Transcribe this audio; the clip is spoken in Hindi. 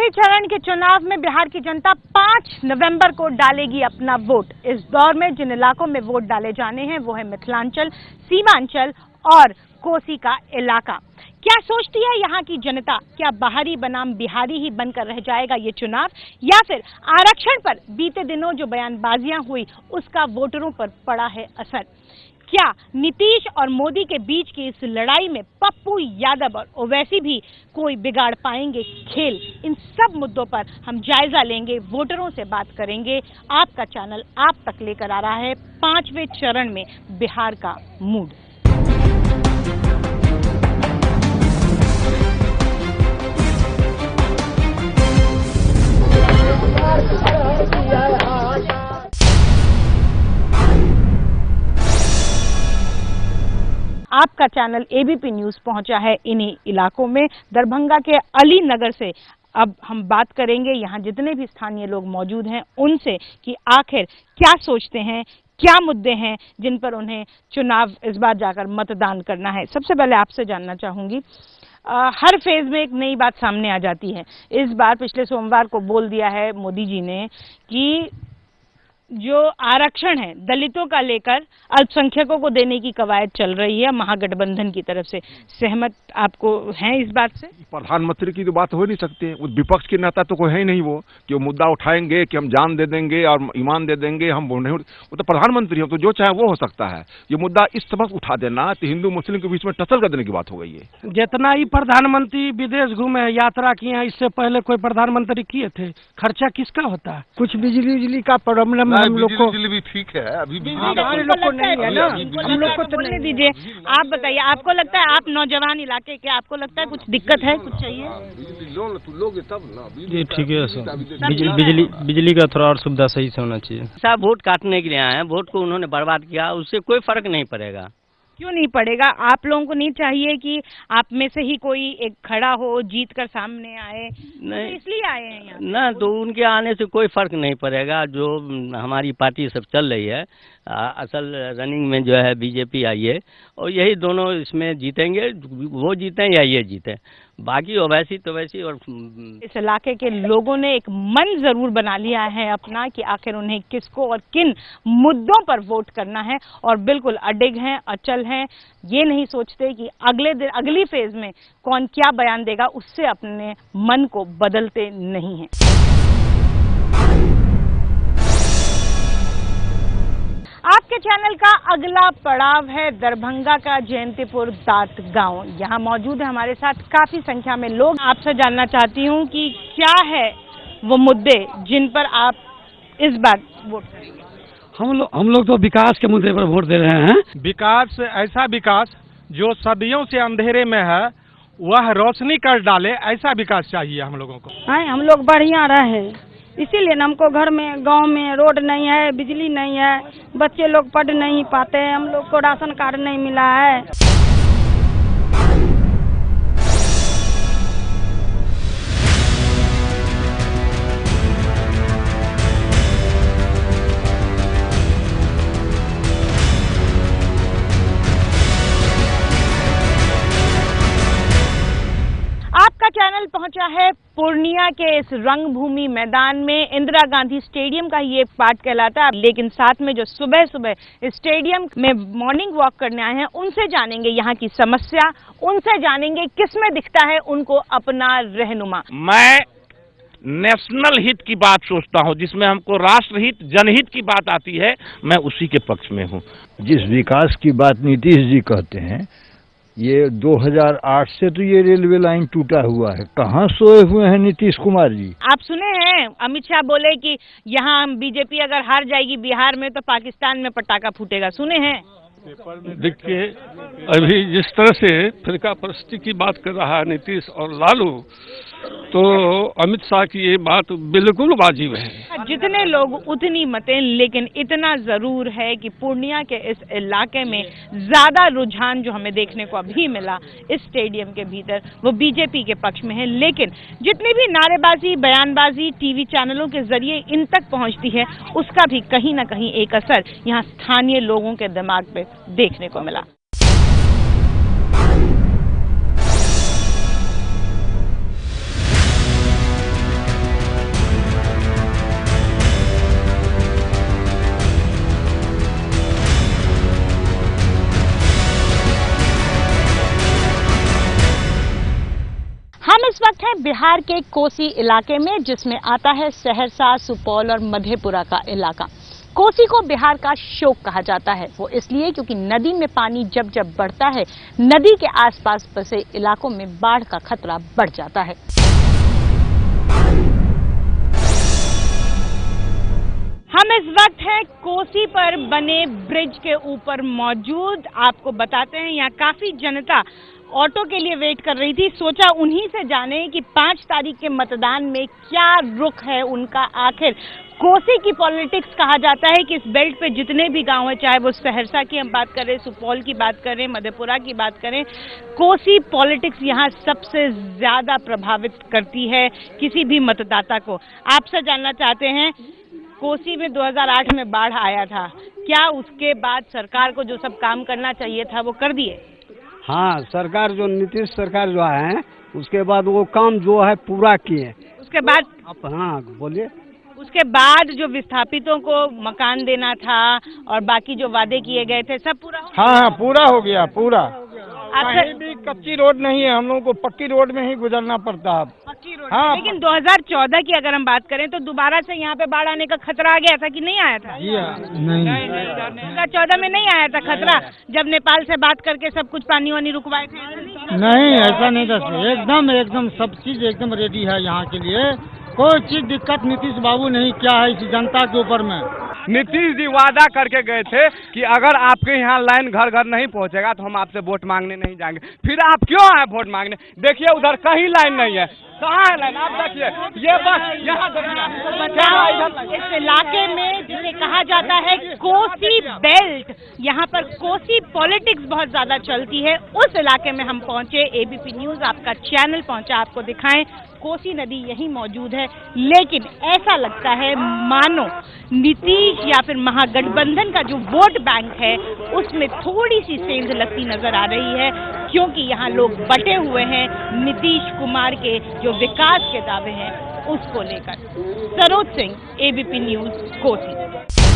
आखिरी चरण के चुनाव में बिहार की जनता 5 नवंबर को डालेगी अपना वोट। इस दौर में जिन इलाकों में वोट डाले जाने हैं वो है मिथिलांचल, सीमांचल और कोसी का इलाका। क्या सोचती है यहाँ की जनता? क्या बाहरी बनाम बिहारी ही बनकर रह जाएगा ये चुनाव, या फिर आरक्षण पर बीते दिनों जो बयानबाजियां हुई उसका वोटरों पर पड़ा है असर? क्या नीतीश और मोदी के बीच की इस लड़ाई में पप्पू यादव और ओवैसी भी कोई बिगाड़ पाएंगे खेल? इन सब मुद्दों पर हम जायजा लेंगे, वोटरों से बात करेंगे। आपका चैनल आप तक लेकर आ रहा है 5वें चरण में बिहार का मूड। आपका चैनल एबीपी न्यूज पहुंचा है इन्हीं इलाकों में। दरभंगा के अली नगर से अब हम बात करेंगे यहाँ जितने भी स्थानीय लोग मौजूद हैं उनसे कि आखिर क्या सोचते हैं, क्या मुद्दे हैं जिन पर उन्हें चुनाव इस बार जाकर मतदान करना है। सबसे पहले आपसे जानना चाहूंगी, हर फेज में एक नई बात सामने आ जाती है। इस बार पिछले सोमवार को बोल दिया है मोदी जी ने कि जो आरक्षण है दलितों का लेकर अल्पसंख्यकों को देने की कवायद चल रही है महागठबंधन की तरफ से। सहमत आपको हैं इस बात से? प्रधानमंत्री की तो बात हो नहीं सकती। विपक्ष के नेता तो कोई है ही नहीं वो कि वो मुद्दा उठाएंगे कि हम जान दे देंगे और ईमान दे देंगे, हम वो नहीं। वो तो प्रधानमंत्री हो तो जो चाहे वो हो सकता है। ये मुद्दा इस सबक उठा देना तो हिंदू मुस्लिम के बीच में टसल कर देने की बात हो गई है। जितना ही प्रधानमंत्री विदेश घूमे, यात्रा किए हैं, इससे पहले कोई प्रधानमंत्री किए थे? खर्चा किसका होता है? कुछ बिजली का प्रॉब्लम हम लोग को भी ठीक है, अभी हमारे लोग को नहीं है ना, हम लोग को तो नहीं दीजिए। आप बताइए, आपको लगता है, आप नौजवान इलाके के, आपको लगता है कुछ दिक्कत है, कुछ चाहिए? तब ना जी ठीक है सर। बिजली का थोड़ा और सुविधा सही से होना चाहिए। सब वोट काटने के लिए आए हैं, वोट को उन्होंने बर्बाद किया, उससे कोई फर्क नहीं पड़ेगा। क्यों नहीं पड़ेगा? आप लोगों को नहीं चाहिए कि आप में से ही कोई एक खड़ा हो, जीत कर सामने आए? नहीं, इसलिए आए हैं यहाँ ना, तो उनके आने से कोई फर्क नहीं पड़ेगा। जो हमारी पार्टी सब चल रही है, असल रनिंग में जो है बीजेपी आई है और यही दोनों इसमें जीतेंगे, वो जीतें या ये जीतें। बाकी ओवैसी तो वैसी। और इस इलाके के लोगों ने एक मन जरूर बना लिया है अपना कि आखिर उन्हें किसको और किन मुद्दों पर वोट करना है, और बिल्कुल अडिग हैं, अचल हैं। ये नहीं सोचते कि अगले दिन अगली फेज में कौन क्या बयान देगा, उससे अपने मन को बदलते नहीं हैं। आपके चैनल का अगला पड़ाव है दरभंगा का जयंतीपुर दात गांव। यहाँ मौजूद है हमारे साथ काफी संख्या में लोग। आपसे जानना चाहती हूँ कि क्या है वो मुद्दे जिन पर आप इस बार वोट करेंगे? हम लोग तो विकास के मुद्दे पर वोट दे रहे हैं। विकास, ऐसा विकास जो सदियों से अंधेरे में है वह रोशनी कर डाले, ऐसा विकास चाहिए हम लोगों को। हम लोग बढ़िया रहे, इसीलिए हमको घर में गांव में रोड नहीं है, बिजली नहीं है, बच्चे लोग पढ़ नहीं पाते, हम लोग को राशन कार्ड नहीं मिला है। आपका चैनल पहुंचा है पूर्णिया के इस रंगभूमि मैदान में। इंदिरा गांधी स्टेडियम का ही एक पार्ट कहलाता है, लेकिन साथ में जो सुबह सुबह स्टेडियम में मॉर्निंग वॉक करने आए हैं उनसे जानेंगे यहाँ की समस्या, उनसे जानेंगे किसमें दिखता है उनको अपना रहनुमा। मैं नेशनल हित की बात सोचता हूँ, जिसमें हमको राष्ट्रहित, जनहित की बात आती है, मैं उसी के पक्ष में हूँ। जिस विकास की बात नीतीश जी कहते हैं, ये 2008 से तो ये रेलवे लाइन टूटा हुआ है। कहाँ सोए हुए हैं नीतीश कुमार जी? आप सुने हैं अमित शाह बोले कि यहाँ बीजेपी अगर हार जाएगी बिहार में तो पाकिस्तान में पटाखा फूटेगा, सुने हैं? देखिए, अभी जिस तरह से फिरका परस्ती की बात कर रहा है नीतीश और लालू, तो अमित शाह की ये बात बिल्कुल वाजिब है। जितने लोग उतनी मतें, लेकिन इतना जरूर है कि पूर्णिया के इस इलाके में ज्यादा रुझान जो हमें देखने को अभी मिला इस स्टेडियम के भीतर वो बीजेपी के पक्ष में है। लेकिन जितनी भी नारेबाजी, बयानबाजी टीवी चैनलों के जरिए इन तक पहुंचती है, उसका भी कहीं ना कहीं एक असर यहाँ स्थानीय लोगों के दिमाग पे देखने को मिला। वक्त हैं बिहार के कोसी इलाके में, जिसमें आता है सहरसा, सुपौल और मधेपुरा का इलाका। कोसी को बिहार का शोक कहा जाता है, वो इसलिए क्योंकि नदी में पानी जब जब बढ़ता है, नदी के आसपास बसे इलाकों में बाढ़ का खतरा बढ़ जाता है। हम इस वक्त हैं कोसी पर बने ब्रिज के ऊपर मौजूद। आपको बताते हैं यहाँ काफी जनता ऑटो के लिए वेट कर रही थी। सोचा उन्हीं से जाने कि 5 तारीख के मतदान में क्या रुख है उनका। आखिर कोसी की पॉलिटिक्स कहा जाता है कि इस बेल्ट पे जितने भी गांव हैं, चाहे वो सहरसा की हम बात करें, सुपौल की बात करें, मधेपुरा की बात करें, कोसी पॉलिटिक्स यहाँ सबसे ज्यादा प्रभावित करती है किसी भी मतदाता को। आपसे जानना चाहते हैं, कोसी में 2008 में बाढ़ आया था, क्या उसके बाद सरकार को जो सब काम करना चाहिए था वो कर दिए? हाँ, सरकार जो नीतीश सरकार जो है उसके बाद वो काम जो है पूरा किए। उसके बाद हाँ बोलिए। उसके बाद जो विस्थापितों को मकान देना था और बाकी जो वादे किए गए थे सब पूरा हो? हाँ, पूरा हो गया, पूरा। आपसे कहीं भी कच्ची रोड नहीं है, हम लोगों को पक्की रोड में ही गुजरना पड़ता है। पक्की रोड। हाँ, लेकिन 2014 की अगर हम बात करें तो दोबारा से यहाँ पे बाढ़ आने का खतरा आ गया था कि नहीं आया था? नहीं, 2014 में नहीं आया था खतरा, जब नेपाल से बात करके सब कुछ पानी वानी रुकवाए थे? नहीं, ऐसा नहीं था। एकदम सब चीज एकदम रेडी है यहाँ के लिए। कोई चीज दिक्कत नीतीश बाबू नहीं क्या है इस जनता के ऊपर में। नीतीश जी वादा करके गए थे कि अगर आपके यहाँ लाइन घर घर नहीं पहुँचेगा तो हम आपसे वोट मांगने नहीं जाएंगे। फिर आप क्यों आए वोट मांगने? देखिए उधर कहीं लाइन नहीं है, कहाँ है लाइन? आप देखिए, ये बस यहाँ देखिए। इस इलाके में जिसे कहा जाता है कोसी बेल्ट, यहाँ पर कोसी पॉलिटिक्स बहुत ज्यादा चलती है, उस इलाके में हम पहुंचे। एबीपी न्यूज आपका चैनल पहुंचा आपको दिखाएं। कोसी नदी यही मौजूद है, लेकिन ऐसा लगता है मानो नीतीश या फिर महागठबंधन का जो वोट बैंक है उसमें थोड़ी सी सेंध लगती नजर आ रही है, क्योंकि यहाँ लोग बटे हुए हैं नीतीश कुमार के जो विकास के दावे हैं उसको लेकर। Saroj Singh, ABP news, Kosi.